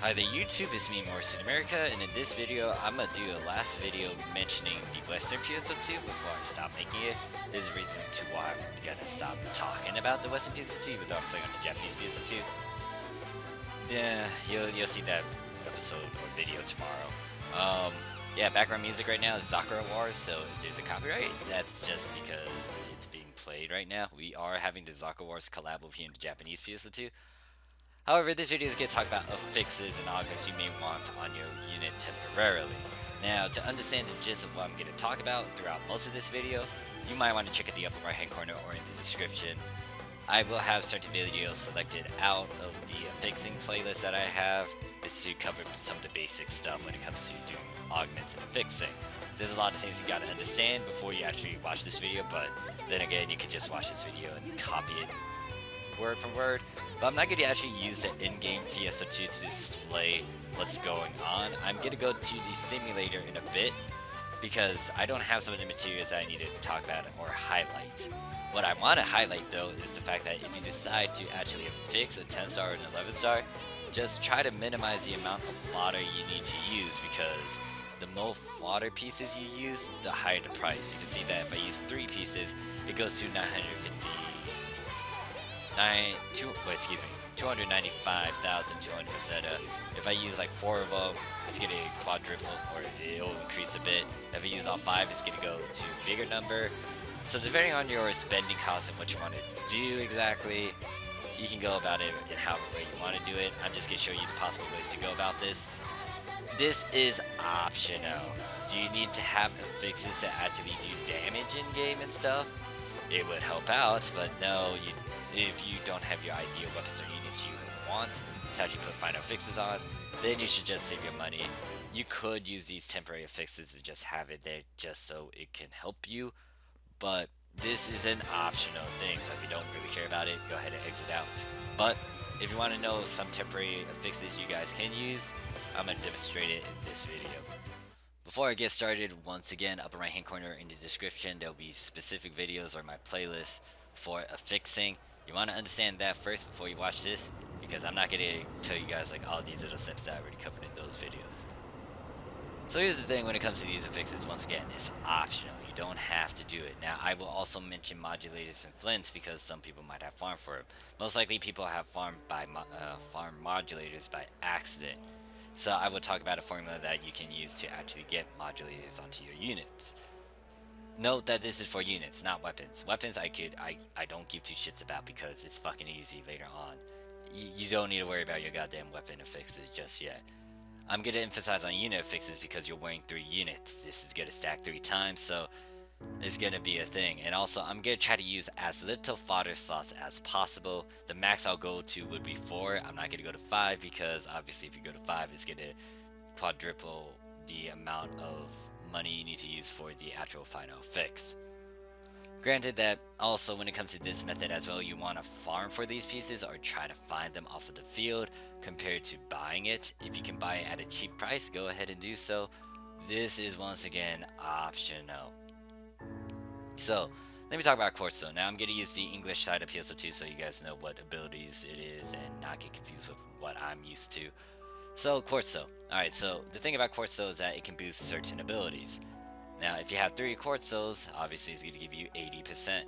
Hi there YouTube, it's me Morphsuit America, and in this video I'm gonna do a last video mentioning the Western PSO2 before I stop making it. There's a reason to why I'm gonna stop talking about the Western PSO2 even though I'm playing on the Japanese PSO2. Yeah, you'll see that episode or video tomorrow. Yeah, background music right now is Sakura Wars, so if there's a copyright, that's just because it's being played right now. We are having the Sakura Wars collab over here in the Japanese PSO2. However, this video is going to talk about affixes and augments you may want on your unit temporarily. Now, to understand the gist of what I'm going to talk about throughout most of this video, you might want to check at the upper right hand corner or in the description. I will have certain videos selected out of the affixing playlist that I have. This is to cover some of the basic stuff when it comes to doing augments and affixing. There's a lot of things you gotta understand before you actually watch this video, but then again, you can just watch this video and copy it word for word. But I'm not going to actually use the in-game PSO2 to display what's going on. I'm going to go to the simulator in a bit because I don't have some of the materials that I need to talk about or highlight. What I want to highlight though is the fact that if you decide to actually affix a 10 star or an 11 star, just try to minimize the amount of fodder you need to use, because the more fodder pieces you use, the higher the price. You can see that if I use 3 pieces, it goes to 295,200 etc. If I use like 4 of them, it's gonna quadruple, or it'll increase a bit. If I use all 5, it's gonna go to a bigger number. So depending on your spending costs and what you want to do exactly, you can go about it in however way you want to do it. I'm just gonna show you the possible ways to go about this. This is optional. Do you need to have affixes to actually do damage in game and stuff? It would help out, but no, if you don't have your ideal weapons or units you want to actually put final affixes on, then you should just save your money. You could use these temporary affixes and just have it there just so it can help you, but this is an optional thing, so if you don't really care about it, go ahead and exit out. But if you want to know some temporary affixes you guys can use, I'm going to demonstrate it in this video. Before I get started, once again, upper right hand corner in the description, there will be specific videos or my playlist for affixing. You want to understand that first before you watch this, because I'm not going to tell you guys like all these little steps that I already covered in those videos. So here's the thing when it comes to these affixes, once again, it's optional. You don't have to do it. Now, I will also mention modulators and flints because some people might have farmed for them. Most likely people have farmed modulators by accident. So I will talk about a formula that you can use to actually get modulators onto your units. Note that this is for units, not weapons. Weapons I don't give 2 shits about because it's fucking easy later on. You don't need to worry about your goddamn weapon affixes just yet. I'm going to emphasize on unit affixes because you're wearing 3 units. This is going to stack 3 times, so it's going to be a thing. And also, I'm going to try to use as little fodder slots as possible. The max I'll go to would be 4. I'm not going to go to 5 because obviously if you go to 5, it's going to quadruple the amount of money you need to use for the actual final affix. Granted that also when it comes to this method as well, you want to farm for these pieces or try to find them off of the field compared to buying it. If you can buy it at a cheap price, go ahead and do so. This is once again optional. So let me talk about Quartzo. Now I'm going to use the English side of PSO2 so you guys know what abilities it is and not get confused with what I'm used to. So Quartzo. Alright, so the thing about Quartzo is that it can boost certain abilities. Now, if you have 3 Quartzos, obviously it's going to give you 80%.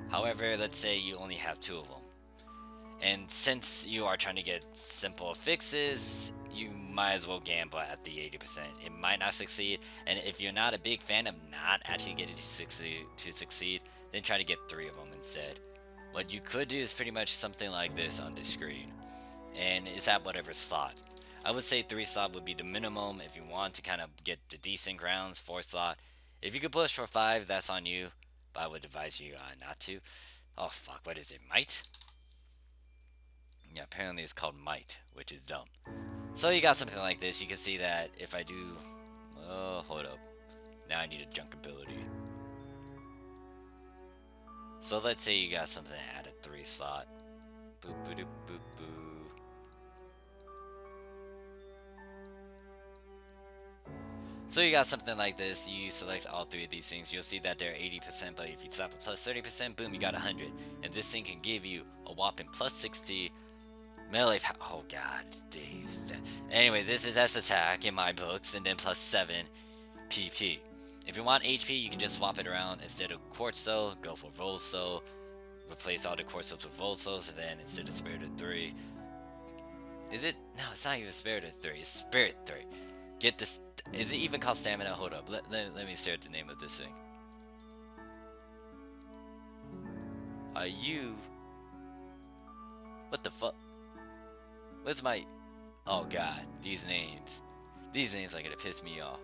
However, let's say you only have 2 of them. And since you are trying to get simple affixes, you might as well gamble at the 80%. It might not succeed, and if you're not a big fan of not actually getting to succeed, then try to get 3 of them instead. What you could do is pretty much something like this on the screen, and it's at whatever slot. I would say 3 slot would be the minimum if you want to kind of get the decent grounds. 4 slot. If you could push for 5, that's on you, but I would advise you not to. Oh fuck, what is it? Might? Yeah, apparently it's called might, which is dumb. So you got something like this. You can see that if I do... Oh, hold up. Now I need a junk ability. So let's say you got something at a 3 slot. Boop, boop, boop, boop, boop. So you got something like this, you select all 3 of these things, you'll see that they're 80%, but if you slap a plus 30%, boom, you got 100. And this thing can give you a whopping plus 60 Melee oh god, days. Anyways, this is S attack in my books, and then plus 7 PP. If you want HP, you can just swap it around. Instead of Quartzo, go for Volso. Replace all the Quartzos with Volsos, and then instead of Spirit of 3. Is it? No, it's not even Spirit of 3. It's Spirit 3. Get this. Is it even called Stamina? Hold up. Let me stare at the name of this thing. Are you? What the fuck? What's my? Oh god, these names. These names are gonna piss me off.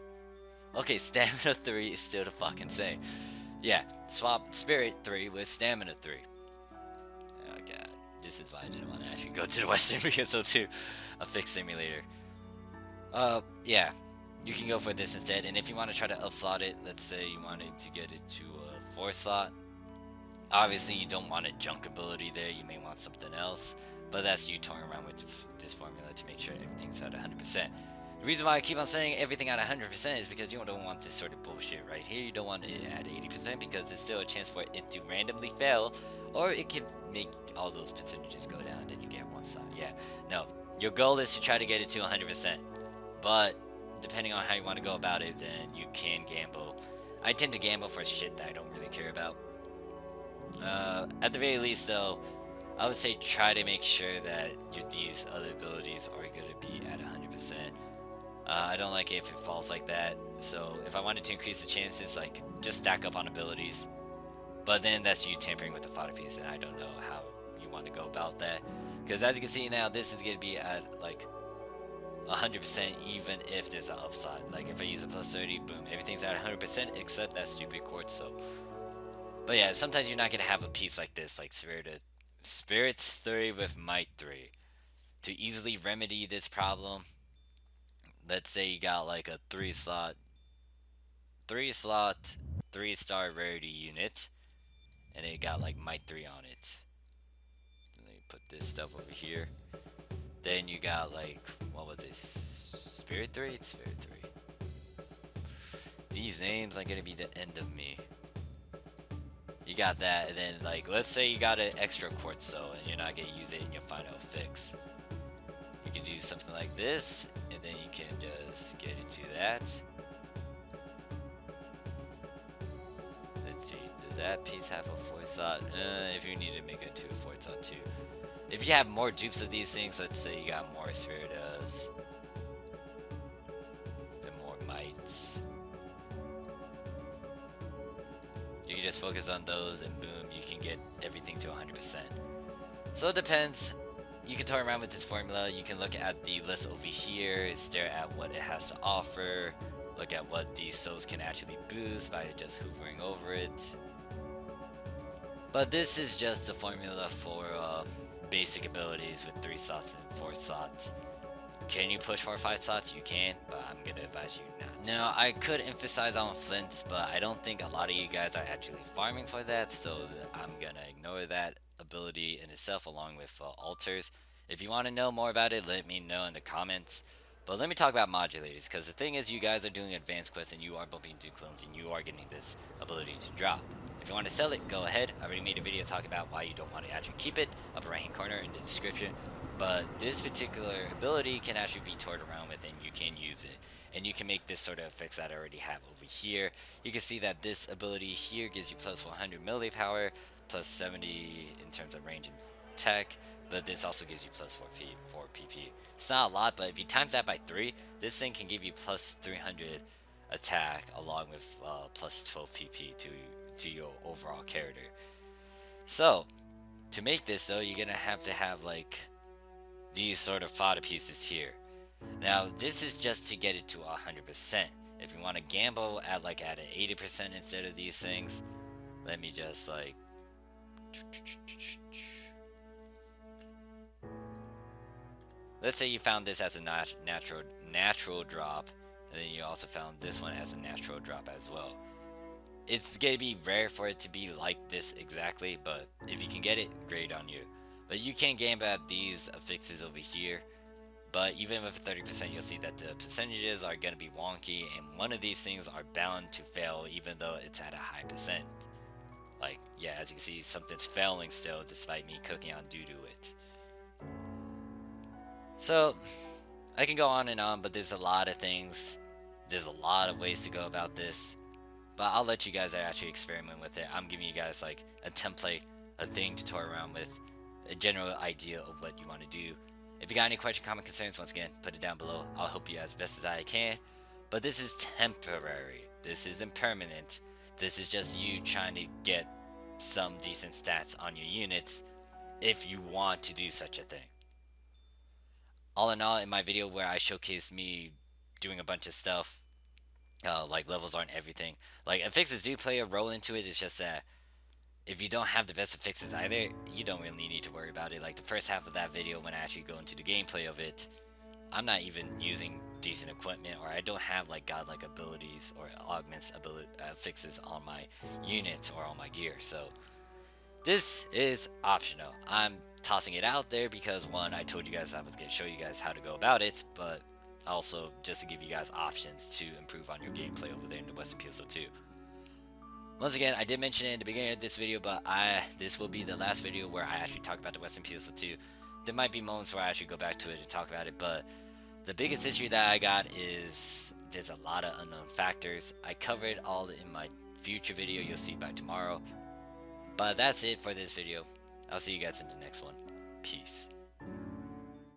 Okay, Stamina 3 is still the fucking same. Yeah, swap Spirit 3 with Stamina 3. Oh god, this is why I didn't want to actually go to the Western PSO2 Affix simulator. Yeah, you can go for this instead. And if you want to try to upslot it, let's say you wanted to get it to a 4 slot. Obviously, you don't want a junk ability there. You may want something else. But that's you toying around with this formula to make sure everything's at 100%. The reason why I keep on saying everything at 100% is because you don't want this sort of bullshit right here. You don't want it at 80% because there's still a chance for it to randomly fail, or it can make all those percentages go down and then you get one side. Yeah, no. Your goal is to try to get it to 100%. But depending on how you want to go about it, then you can gamble. I tend to gamble for shit that I don't really care about. At the very least, though, I would say try to make sure that these other abilities are going to be at 100%. I don't like it if it falls like that. So if I wanted to increase the chances, like, just stack up on abilities. But then that's you tampering with the fodder piece, and I don't know how you want to go about that. Because as you can see now, this is going to be at, like, 100% even if there's an upside. Like, if I use a plus 30, boom, everything's at 100% except that stupid quartz, so... But yeah, sometimes you're not going to have a piece like this, like Spirit 3 with Might 3. To easily remedy this problem, let's say you got like a 3 slot 3-star rarity unit, and it got like Might 3 on it. Let me put this stuff over here. Then you got like, what was it? Spirit 3? It's Spirit 3. These names are going to be the end of me. You got that, and then like, let's say you got an extra quartzo and you're not going to use it in your final fix. You can do something like this, and then you can just get into that. Let's see, does that piece have a 4 slot? If you need to make it to a 4 slot too. If you have more dupes of these things, let's say you got more Spiritas and more Mites. You can just focus on those and boom, you can get everything to 100%. So it depends. You can toy around with this formula. You can look at the list over here, stare at what it has to offer, look at what these souls can actually boost by just hoovering over it. But this is just a formula for basic abilities with 3 slots and 4 slots. Can you push 4 or 5 slots? You can, but I'm gonna advise you not. Now, I could emphasize on flints, but I don't think a lot of you guys are actually farming for that, so I'm gonna ignore that ability in itself along with altars. If you want to know more about it, let me know in the comments. But let me talk about modulators, because the thing is, you guys are doing advanced quests and you are bumping into clones and you are getting this ability to drop. If you want to sell it, go ahead. I already made a video talking about why you don't want to actually keep it, upper right hand corner in the description. But this particular ability can actually be toyed around with and you can use it. And you can make this sort of effects that I already have over here. You can see that this ability here gives you plus 100 melee power, plus 70 in terms of range and tech. But this also gives you plus 4 PP. It's not a lot, but if you times that by 3, this thing can give you plus 300 attack along with plus 12 PP to your overall character. So, to make this though, you're gonna have to have like these sort of fodder pieces here. Now, this is just to get it to 100%. If you want to gamble at an 80% instead of these things, let me just like... Let's say you found this as a natural drop, and then you also found this one as a natural drop as well. It's gonna be rare for it to be like this exactly, but if you can get it, great on you. But you can gamble at these affixes over here. But even with 30%, you'll see that the percentages are going to be wonky, and one of these things are bound to fail even though it's at a high percent. Like, yeah, as you can see, something's failing still despite me cooking on due to it. So I can go on and on, but there's a lot of things. There's a lot of ways to go about this. But I'll let you guys actually experiment with it. I'm giving you guys like a template, a thing to toy around with, a general idea of what you want to do. If you got any question, comment, concerns, once again, put it down below. I'll help you as best as I can. But this is temporary. This isn't permanent. This is just you trying to get some decent stats on your units if you want to do such a thing. All in all, in my video where I showcase me doing a bunch of stuff, like levels aren't everything. Like affixes do play a role into it. It's just that if you don't have the best affixes either, you don't really need to worry about it. Like the first half of that video, when I actually go into the gameplay of it, I'm not even using decent equipment, or I don't have like godlike abilities or augments affixes on my unit or on my gear. So this is optional. I'm tossing it out there because one, I told you guys I was going to show you guys how to go about it, but also just to give you guys options to improve on your gameplay over there in the Western PSO2. Once again, I did mention it in the beginning of this video, but this will be the last video where I actually talk about the Western PSO2. There might be moments where I actually go back to it and talk about it, but the biggest issue that I got is there's a lot of unknown factors. I covered all in my future video you'll see by tomorrow. But that's it for this video. I'll see you guys in the next one. Peace.